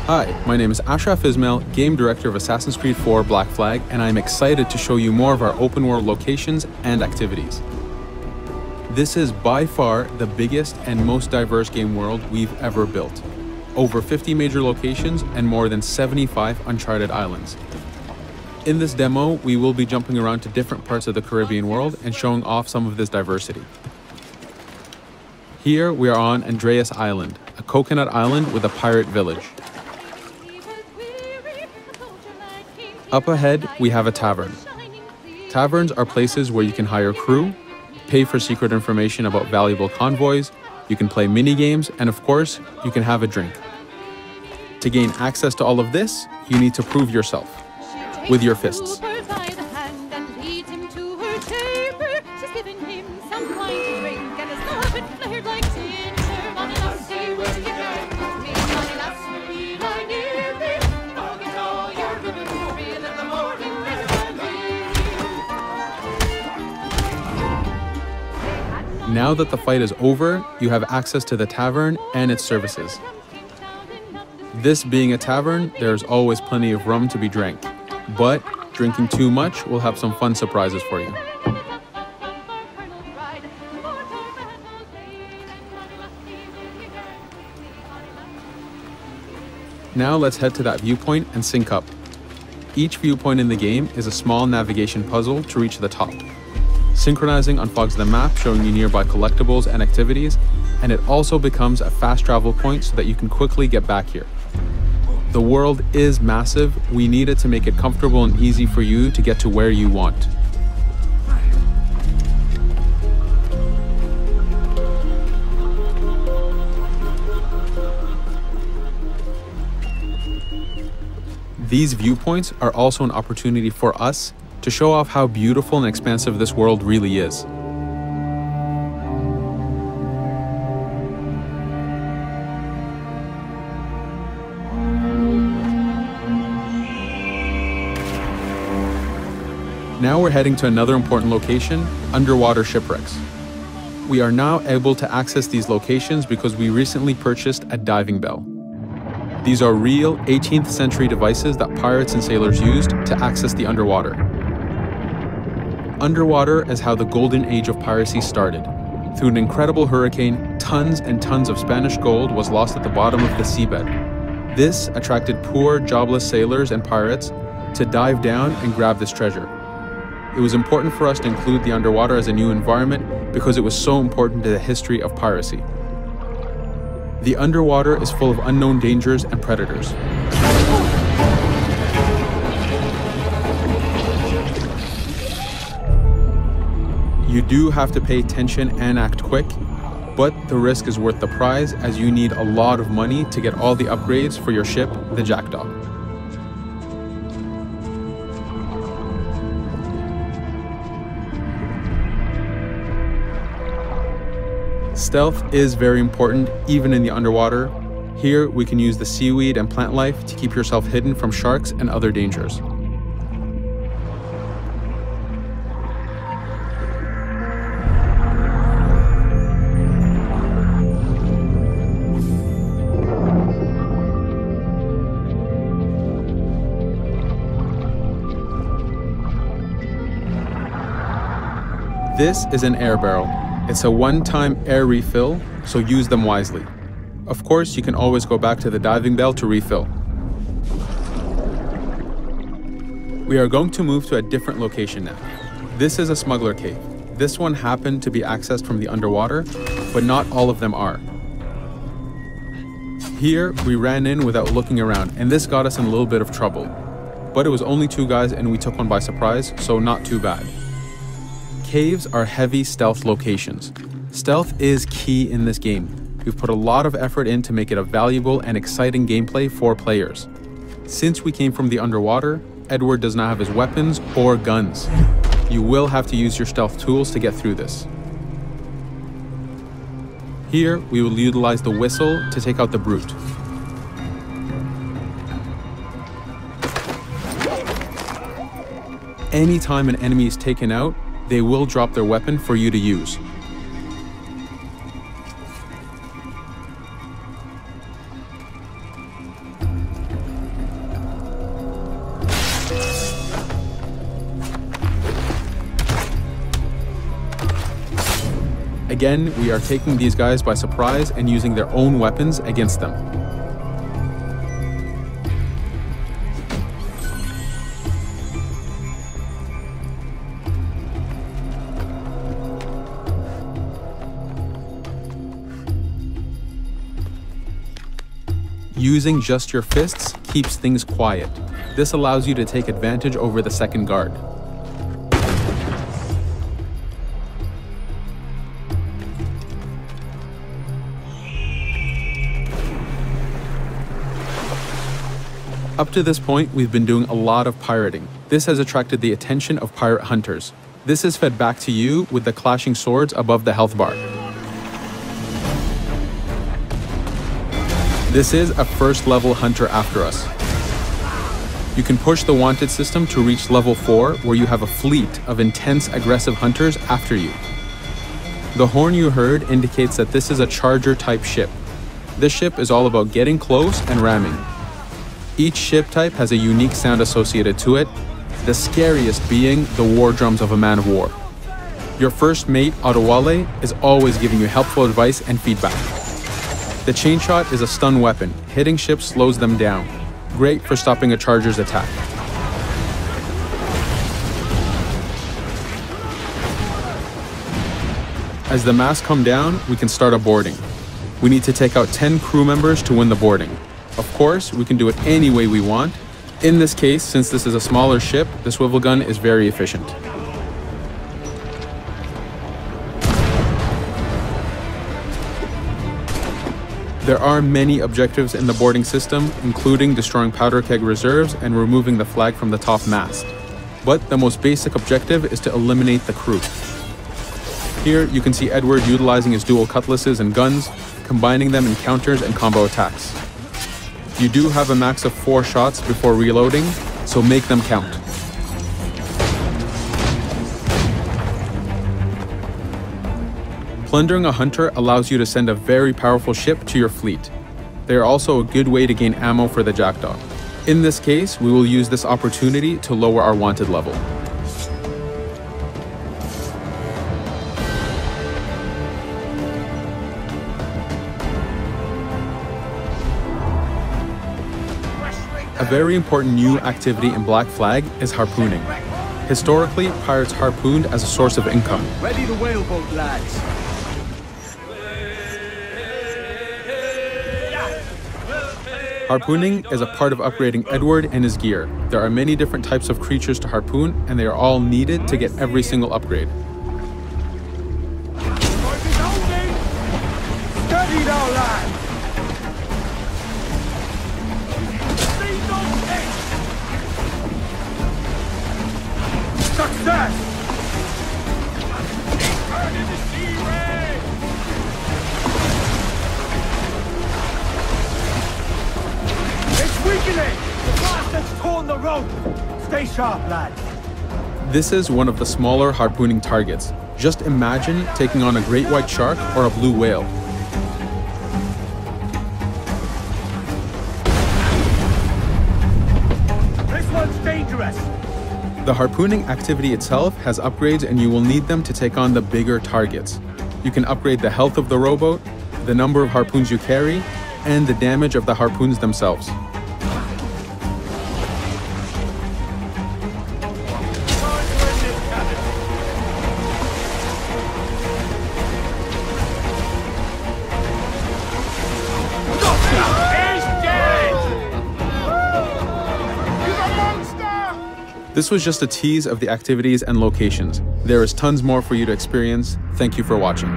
Hi, my name is Ashraf Ismail, Game Director of Assassin's Creed 4 Black Flag, and I'm excited to show you more of our open world locations and activities. This is by far the biggest and most diverse game world we've ever built. Over 50 major locations and more than 75 uncharted islands. In this demo, we will be jumping around to different parts of the Caribbean world and showing off some of this diversity. Here we are on Andreas Island, a coconut island with a pirate village. Up ahead, we have a tavern. Taverns are places where you can hire crew, pay for secret information about valuable convoys, you can play mini-games, and of course, you can have a drink. To gain access to all of this, you need to prove yourself with your fists. Now that the fight is over, you have access to the tavern and its services. This being a tavern, there's always plenty of rum to be drank, but drinking too much will have some fun surprises for you. Now let's head to that viewpoint and sync up. Each viewpoint in the game is a small navigation puzzle to reach the top. Synchronizing unfogs the map, showing you nearby collectibles and activities, and it also becomes a fast travel point so that you can quickly get back here. The world is massive. We need it to make it comfortable and easy for you to get to where you want. These viewpoints are also an opportunity for us to show off how beautiful and expansive this world really is. Now we're heading to another important location, underwater shipwrecks. We are now able to access these locations because we recently purchased a diving bell. These are real 18th century devices that pirates and sailors used to access the underwater. Underwater is how the golden age of piracy started. Through an incredible hurricane, tons and tons of Spanish gold was lost at the bottom of the seabed. This attracted poor, jobless sailors and pirates to dive down and grab this treasure. It was important for us to include the underwater as a new environment because it was so important to the history of piracy. The underwater is full of unknown dangers and predators. You do have to pay attention and act quick, but the risk is worth the prize as you need a lot of money to get all the upgrades for your ship, the Jackdaw. Stealth is very important even in the underwater. Here we can use the seaweed and plant life to keep yourself hidden from sharks and other dangers. This is an air barrel. It's a one-time air refill, so use them wisely. Of course, you can always go back to the diving bell to refill. We are going to move to a different location now. This is a smuggler cave. This one happened to be accessed from the underwater, but not all of them are. Here, we ran in without looking around, and this got us in a little bit of trouble. But it was only 2 guys and we took one by surprise, so not too bad. Caves are heavy stealth locations. Stealth is key in this game. We've put a lot of effort in to make it a valuable and exciting gameplay for players. Since we came from the underwater, Edward does not have his weapons or guns. You will have to use your stealth tools to get through this. Here, we will utilize the whistle to take out the brute. Anytime an enemy is taken out, they will drop their weapon for you to use. Again, we are taking these guys by surprise and using their own weapons against them. Using just your fists keeps things quiet. This allows you to take advantage over the second guard. Up to this point, we've been doing a lot of pirating. This has attracted the attention of pirate hunters. This is fed back to you with the clashing swords above the health bar. This is a first level hunter after us. You can push the wanted system to reach level 4, where you have a fleet of intense aggressive hunters after you. The horn you heard indicates that this is a charger type ship. This ship is all about getting close and ramming. Each ship type has a unique sound associated to it, the scariest being the war drums of a man of war. Your first mate, Otowale, is always giving you helpful advice and feedback. The chain shot is a stun weapon. Hitting ships slows them down. Great for stopping a charger's attack. As the masts come down, we can start a boarding. We need to take out 10 crew members to win the boarding. Of course, we can do it any way we want. In this case, since this is a smaller ship, the swivel gun is very efficient. There are many objectives in the boarding system, including destroying powder keg reserves and removing the flag from the top mast. But the most basic objective is to eliminate the crew. Here you can see Edward utilizing his dual cutlasses and guns, combining them in counters and combo attacks. You do have a max of 4 shots before reloading, so make them count. Plundering a hunter allows you to send a very powerful ship to your fleet. They are also a good way to gain ammo for the jackdaw. In this case, we will use this opportunity to lower our wanted level. A very important new activity in Black Flag is harpooning. Historically, pirates harpooned as a source of income. Ready the whaleboat, lads. Harpooning is a part of upgrading Edward and his gear. There are many different types of creatures to harpoon, and they are all needed to get every single upgrade. Steady now, lads. Success! Turn into sea ray! It's weakening! The blast has torn the rope! Stay sharp, lads. This is one of the smaller harpooning targets. Just imagine taking on a great white shark or a blue whale. This one's dangerous! The harpooning activity itself has upgrades, and you will need them to take on the bigger targets. You can upgrade the health of the rowboat, the number of harpoons you carry, and the damage of the harpoons themselves. This was just a tease of the activities and locations. There is tons more for you to experience. Thank you for watching.